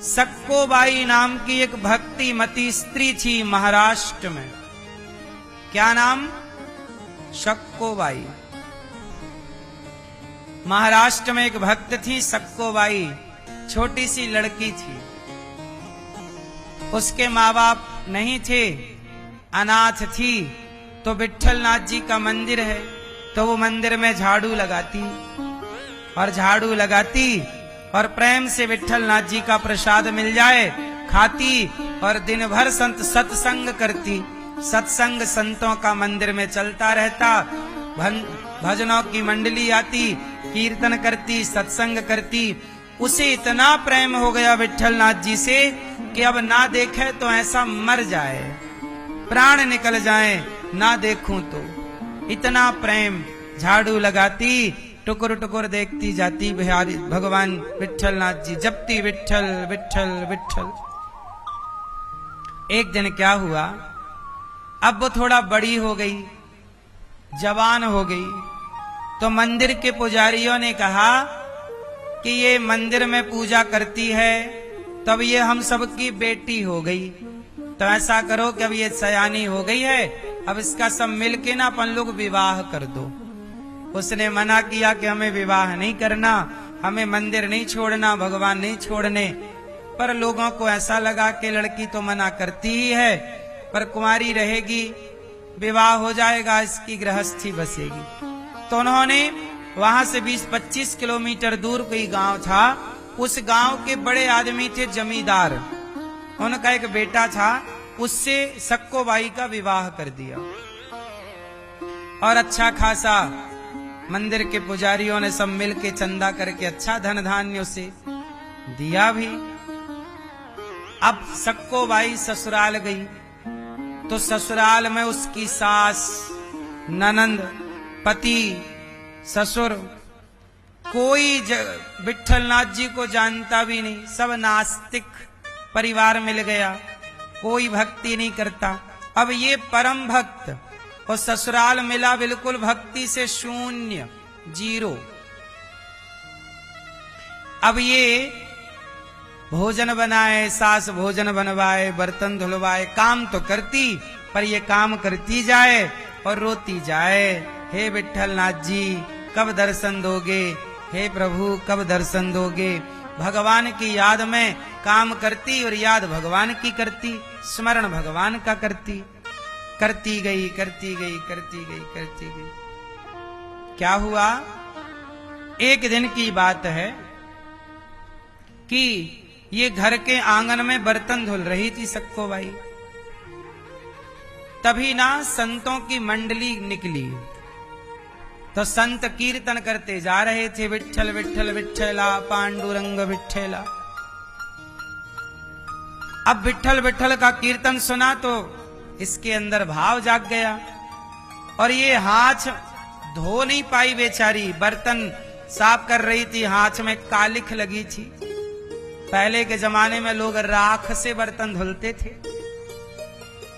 सक्कोबाई नाम की एक भक्तिमती स्त्री थी महाराष्ट्र में। क्या नाम? सक्कोबाई। महाराष्ट्र में एक भक्त थी सक्कोबाई, छोटी सी लड़की थी। उसके माँ बाप नहीं थे, अनाथ थी। तो विट्ठलनाथ जी का मंदिर है, तो वो मंदिर में झाड़ू लगाती और प्रेम से विट्ठलनाथ जी का प्रसाद मिल जाए खाती, और दिन भर संत सत्संग करती। सत्संग संतों का मंदिर में चलता रहता, भजनों की मंडली आती, कीर्तन करती, सत्संग करती। उसे इतना प्रेम हो गया विट्ठलनाथ जी से कि अब ना देखे तो ऐसा मर जाए, प्राण निकल जाए, ना देखूं तो। इतना प्रेम, झाड़ू लगाती, टुकुर टुकुर देखती जाती बिहारी भगवान विट्ठलनाथ जी, जपती विट्ठल विट्ठल विट्ठल। एक दिन क्या हुआ, अब वो थोड़ा बड़ी हो गई, जवान हो गई, तो मंदिर के पुजारियों ने कहा कि ये मंदिर में पूजा करती है, तब ये हम सबकी बेटी हो गई, तो ऐसा करो कि अब ये सयानी हो गई है, अब इसका सब मिलके ना अपन लोग विवाह कर दो। उसने मना किया कि हमें विवाह नहीं करना, हमें मंदिर नहीं छोड़ना, भगवान नहीं छोड़ने। पर लोगों को ऐसा लगा कि लड़की तो मना करती ही है, पर कुंवारी रहेगी, विवाह हो जाएगा, इसकी गृहस्थी बसेगी। तो उन्होंने वहां से 20-25 किलोमीटर दूर कोई गांव था, उस गांव के बड़े आदमी थे जमींदार, उनका एक बेटा था, उससे सक्कोबाई का विवाह कर दिया। और अच्छा खासा मंदिर के पुजारियों ने सब मिल के चंदा करके अच्छा धन धान्य उसे दिया भी। अब सक्कोबाई ससुराल गई, तो ससुराल में उसकी सास, ननंद, पति, ससुर, कोई विट्ठलनाथ जी को जानता भी नहीं, सब नास्तिक परिवार मिल गया, कोई भक्ति नहीं करता। अब ये परम भक्त और ससुराल मिला बिल्कुल भक्ति से शून्य, जीरो। अब ये भोजन बनाए, सास भोजन बनवाए, बर्तन धुलवाए, काम तो करती, पर ये काम करती जाए और रोती जाए, हे विट्ठलनाथ जी कब दर्शन दोगे, हे प्रभु कब दर्शन दोगे। भगवान की याद में काम करती और याद भगवान की करती, स्मरण भगवान का करती गई। क्या हुआ, एक दिन की बात है कि ये घर के आंगन में बर्तन धुल रही थी सक्कोबाई, तभी ना संतों की मंडली निकली। तो संत कीर्तन करते जा रहे थे, विट्ठल विट्ठल विट्ठला पांडुरंग विट्ठला। अब विट्ठल विट्ठल का कीर्तन सुना तो इसके अंदर भाव जाग गया, और ये हाथ धो नहीं पाई बेचारी, बर्तन साफ कर रही थी, हाथ में कालिख लगी थी। पहले के जमाने में लोग राख से बर्तन धुलते थे,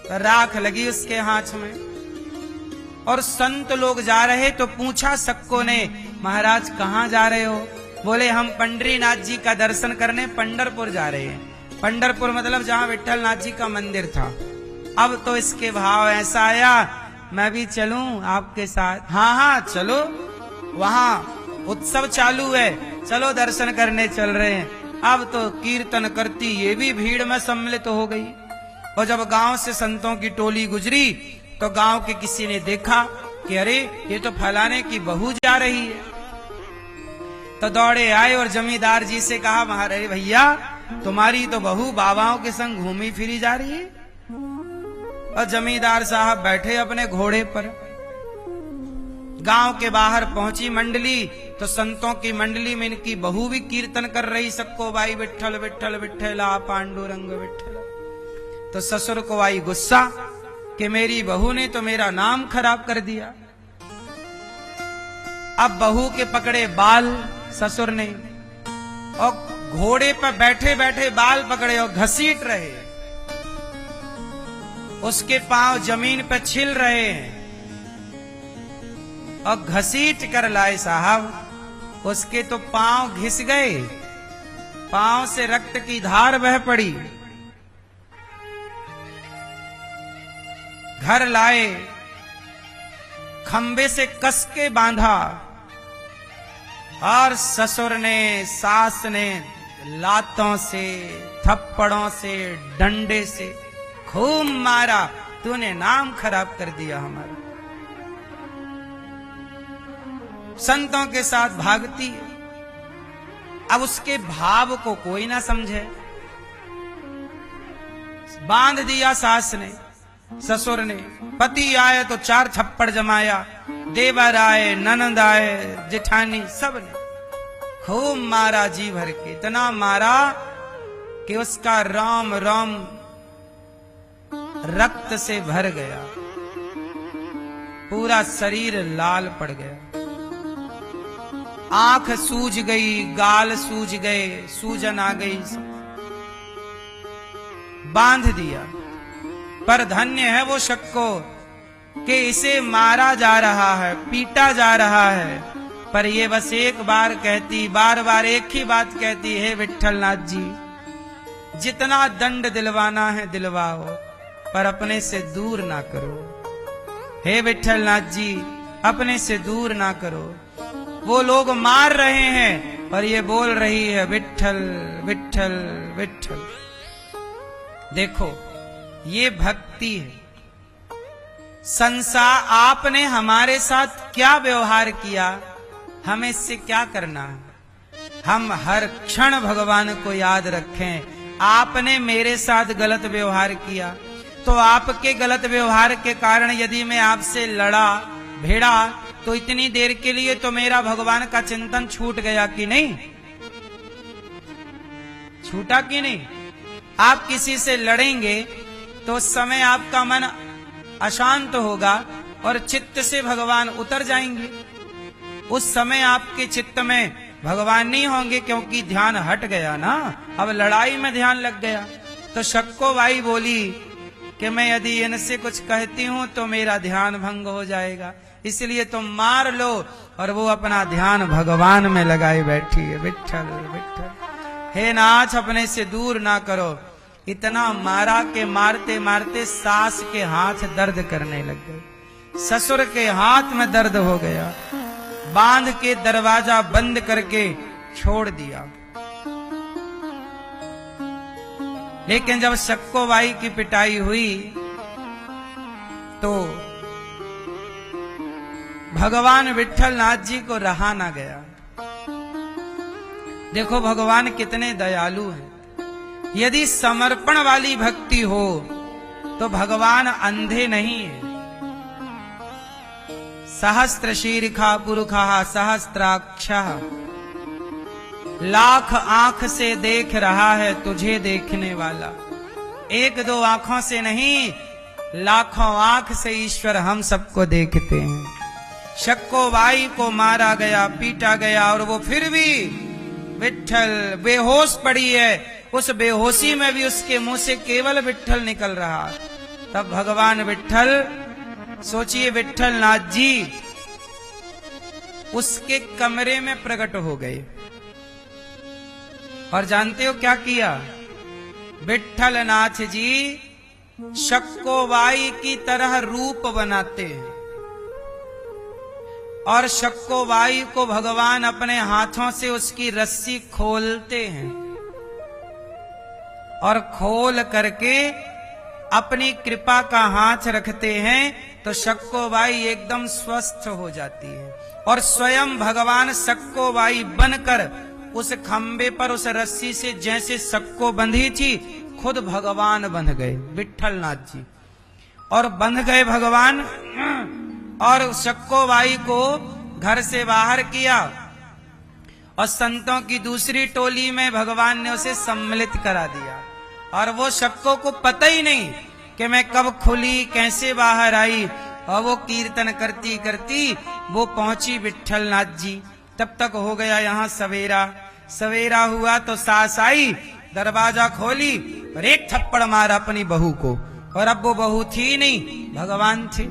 तो राख लगी उसके हाथ में। और संत लोग जा रहे तो पूछा सक्को ने, महाराज कहाँ जा रहे हो? बोले हम पंडरीनाथ जी का दर्शन करने पंढरपुर जा रहे हैं। पंढरपुर मतलब जहाँ विट्ठलनाथ जी का मंदिर था। अब तो इसके भाव ऐसा आया, मैं भी चलूं आपके साथ? हाँ चलो, वहां उत्सव चालू है, चलो दर्शन करने चल रहे हैं। अब तो कीर्तन करती ये भी भीड़ में सम्मिलित हो गई। और जब गांव से संतों की टोली गुजरी तो गांव के किसी ने देखा कि अरे ये तो फलाने की बहू जा रही है। तो दौड़े आए और जमींदार जी से कहा, महाराज भैया तुम्हारी तो बहू बाबाओं के संग घूमी फिरी जा रही है। और जमींदार साहब बैठे अपने घोड़े पर। गांव के बाहर पहुंची मंडली, तो संतों की मंडली में इनकी बहू भी कीर्तन कर रही, सक्कोबाई विट्ठल विट्ठल विट्ठला पांडुरंग विट्ठला। तो ससुर को आई गुस्सा कि मेरी बहू ने तो मेरा नाम खराब कर दिया। अब बहू के पकड़े बाल ससुर ने, और घोड़े पर बैठे बैठे बाल पकड़े और घसीट रहे, उसके पांव जमीन पर छिल रहे हैं, और घसीट कर लाए साहब। उसके तो पांव घिस गए पांव से रक्त की धार बह पड़ी। घर लाए, खंबे से कस के बांधा और ससुर ने, सास ने लातों से, थप्पड़ों से, डंडे से खूब मारा। तूने नाम खराब कर दिया हमारा। संतों के साथ भागती। अब उसके भाव को कोई ना समझे। बांध दिया सास ने, ससुर ने। पति आए तो 4 थप्पड़ जमाया। देवर आए, ननद आए, जेठानी, सब ने खूब मारा जी भर के। इतना मारा कि उसका रोम रोम रक्त से भर गया। पूरा शरीर लाल पड़ गया। आंख सूज गई, गाल सूज गए, सूजन आ गई। बांध दिया। पर धन्य है वो शक्को कि इसे मारा जा रहा है, पीटा जा रहा है, पर ये बस एक बार कहती, बार बार एक ही बात कहती, हे विट्ठलनाथ जी, जितना दंड दिलवाना है दिलवाओ, पर अपने से दूर ना करो। हे विट्ठलनाथ जी, अपने से दूर ना करो। वो लोग मार रहे हैं और ये बोल रही है विट्ठल विट्ठल विट्ठल। देखो, ये भक्ति है। संसार, आपने हमारे साथ क्या व्यवहार किया, हमें इससे क्या करना है। हम हर क्षण भगवान को याद रखें। आपने मेरे साथ गलत व्यवहार किया, तो आपके गलत व्यवहार के कारण यदि मैं आपसे लड़ा, भिड़ा, तो इतनी देर के लिए तो मेरा भगवान का चिंतन छूट गया कि नहीं? छूटा कि नहीं? आप किसी से लड़ेंगे तो उस समय आपका मन अशांत होगा और चित्त से भगवान उतर जाएंगे। उस समय आपके चित्त में भगवान नहीं होंगे, क्योंकि ध्यान हट गया ना। अब लड़ाई में ध्यान लग गया। तो शक्को बाई बोली कि मैं यदि इनसे कुछ कहती हूं तो मेरा ध्यान भंग हो जाएगा, इसलिए तुम मार लो। और वो अपना ध्यान भगवान में लगाए बैठी है। विट्ठल विट्ठल, हे नाथ, अपने से दूर ना करो। इतना मारा के मारते मारते सास के हाथ दर्द करने लग गए, ससुर के हाथ में दर्द हो गया। बांध के दरवाजा बंद करके छोड़ दिया। लेकिन जब शक्को बाई की पिटाई हुई तो भगवान विट्ठलनाथ जी को रहा ना गया। देखो भगवान कितने दयालु हैं। यदि समर्पण वाली भक्ति हो तो भगवान अंधे नहीं है। सहस्त्र शीर्षा पुरुषा सहस्त्राक्षः, लाख आंख से देख रहा है तुझे देखने वाला। एक दो आंखों से नहीं, लाखों आंख से ईश्वर हम सबको देखते हैं। शक्को बाई को मारा गया, पीटा गया, और वो फिर भी विट्ठल बेहोश पड़ी है। उस बेहोशी में भी उसके मुंह से केवल विट्ठल निकल रहा। तब भगवान विट्ठल, सोचिए विट्ठलनाथ जी उसके कमरे में प्रकट हो गए। और जानते हो क्या किया? विट्ठलनाथ जी शक्को बाई की तरह रूप बनाते हैं और शक्को बाई को भगवान अपने हाथों से उसकी रस्सी खोलते हैं और खोल करके अपनी कृपा का हाथ रखते हैं तो शक्को बाई एकदम स्वस्थ हो जाती है। और स्वयं भगवान शक्को बाई बनकर उस खंबे पर उस रस्सी से जैसे शक्को बंधी थी, खुद भगवान बंध गए विट्ठलनाथ जी। और बंध गए भगवान और शक्को बाई को घर से बाहर किया और संतों की दूसरी टोली में भगवान ने उसे सम्मिलित करा दिया। और वो शक्को को पता ही नहीं कि मैं कब खुली, कैसे बाहर आई। और वो कीर्तन करती करती वो पहुंची विट्ठलनाथ जी। तब तक हो गया यहाँ सवेरा। सवेरा हुआ तो सास आई, दरवाजा खोली और एक थप्पड़ मारा अपनी बहू को। और अब वो बहू थी नहीं, भगवान थे।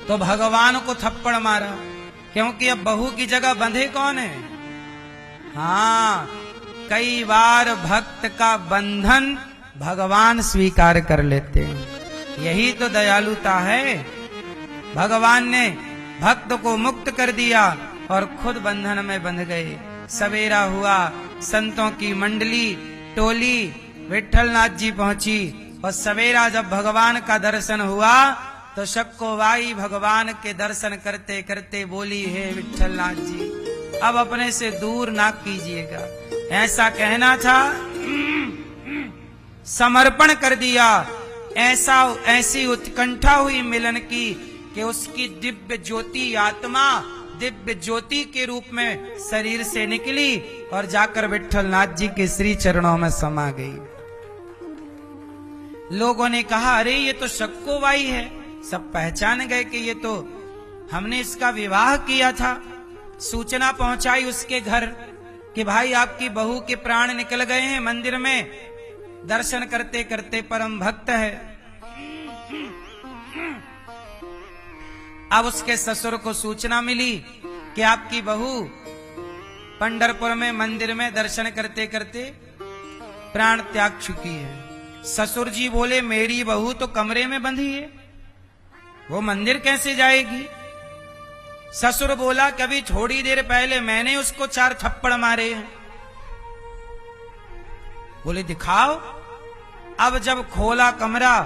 तो भगवान को थप्पड़ मारा, क्योंकि अब बहू की जगह बंधे कौन है? हाँ, कई बार भक्त का बंधन भगवान स्वीकार कर लेते हैं। यही तो दयालुता है। भगवान ने भक्त को मुक्त कर दिया और खुद बंधन में बंध गए। सवेरा हुआ, संतों की मंडली टोली विट्ठलनाथ जी पहुंची और सवेरा जब भगवान का दर्शन हुआ तो शक्कोबाई भगवान के दर्शन करते करते बोली, हे विट्ठलनाथ जी, अब अपने से दूर ना कीजिएगा। ऐसा कहना था, समर्पण कर दिया। ऐसी उत्कंठा हुई मिलन की कि उसकी दिव्य ज्योति आत्मा दिव्य ज्योति के रूप में शरीर से निकली और जाकर विट्ठलनाथ जी के श्री चरणों में समा गई। लोगों ने कहा, अरे ये तो शक्कोबाई है। सब पहचान गए कि ये तो हमने इसका विवाह किया था। सूचना पहुंचाई उसके घर कि भाई आपकी बहू के प्राण निकल गए हैं, मंदिर में दर्शन करते करते परम भक्त है। अब उसके ससुर को सूचना मिली कि आपकी बहू पंढरपुर में मंदिर में दर्शन करते करते प्राण त्याग चुकी है। ससुर जी बोले, मेरी बहू तो कमरे में बंधी है, वो मंदिर कैसे जाएगी? ससुर बोला, कभी थोड़ी देर पहले मैंने उसको 4 थप्पड़ मारे हैं। बोले दिखाओ। अब जब खोला कमरा,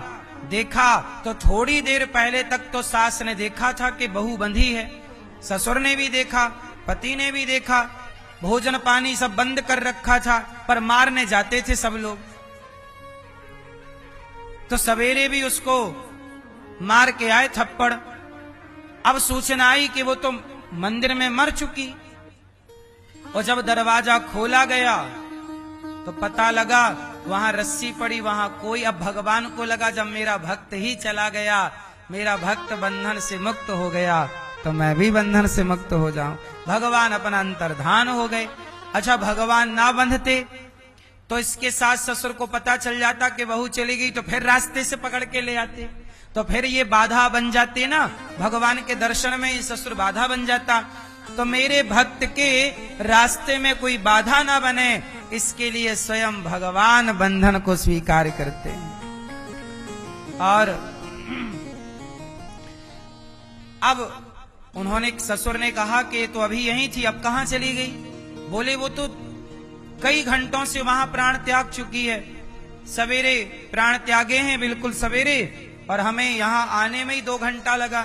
देखा तो थोड़ी देर पहले तक तो सास ने देखा था कि बहू बंधी है, ससुर ने भी देखा, पति ने भी देखा, भोजन पानी सब बंद कर रखा था, पर मारने जाते थे सब लोग। तो सवेरे भी उसको मार के आए थप्पड़। अब सूचना आई कि वो तो मंदिर में मर चुकी। और जब दरवाजा खोला गया तो पता लगा वहां रस्सी पड़ी, वहां कोई। अब भगवान को लगा, जब मेरा भक्त ही चला गया, मेरा भक्त बंधन से मुक्त हो गया, तो मैं भी बंधन से मुक्त हो जाऊं। भगवान अपना अंतर्धान हो गए। अच्छा, भगवान ना बंधते तो इसके सास ससुर को पता चल जाता कि बहू चली गई, तो फिर रास्ते से पकड़ के ले आते, तो फिर ये बाधा बन जाते ना। भगवान के दर्शन में ये ससुर बाधा बन जाता। तो मेरे भक्त के रास्ते में कोई बाधा ना बने, इसके लिए स्वयं भगवान बंधन को स्वीकार करते हैं। और अब उन्होंने, ससुर ने कहा कि तो अभी यहीं थी, अब कहां चली गई? बोले वो तो कई घंटों से वहां प्राण त्याग चुकी है। सवेरे प्राण त्यागे हैं, बिल्कुल सवेरे, और हमें यहां आने में ही 2 घंटा लगा,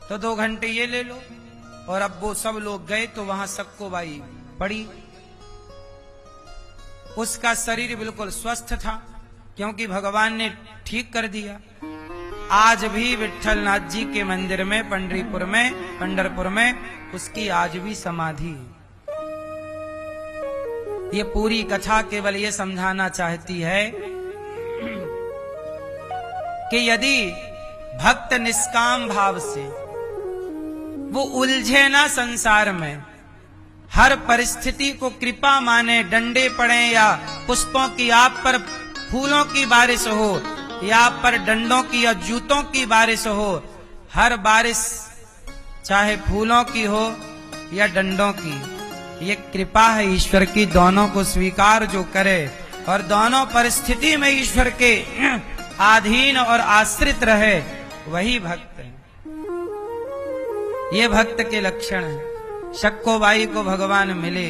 तो 2 घंटे ये ले लो। और अब वो सब लोग गए तो वहां सक्कोबाई पड़ी। उसका शरीर बिल्कुल स्वस्थ था, क्योंकि भगवान ने ठीक कर दिया। आज भी विट्ठलनाथ जी के मंदिर में पंढरपुर में उसकी आज भी समाधि है। ये पूरी कथा केवल ये समझाना चाहती है कि यदि भक्त निष्काम भाव से वो उलझे ना संसार में, हर परिस्थिति को कृपा माने, डंडे पड़े या पुष्पों की आप पर फूलों की बारिश हो, या आप पर डंडों की या जूतों की बारिश हो, हर बारिश चाहे फूलों की हो या डंडों की, ये कृपा है ईश्वर की। दोनों को स्वीकार जो करे और दोनों परिस्थिति में ईश्वर के अधीन और आश्रित रहे, वही भक्त है। ये भक्त के लक्षण है। शक्कोबाई को भगवान मिले,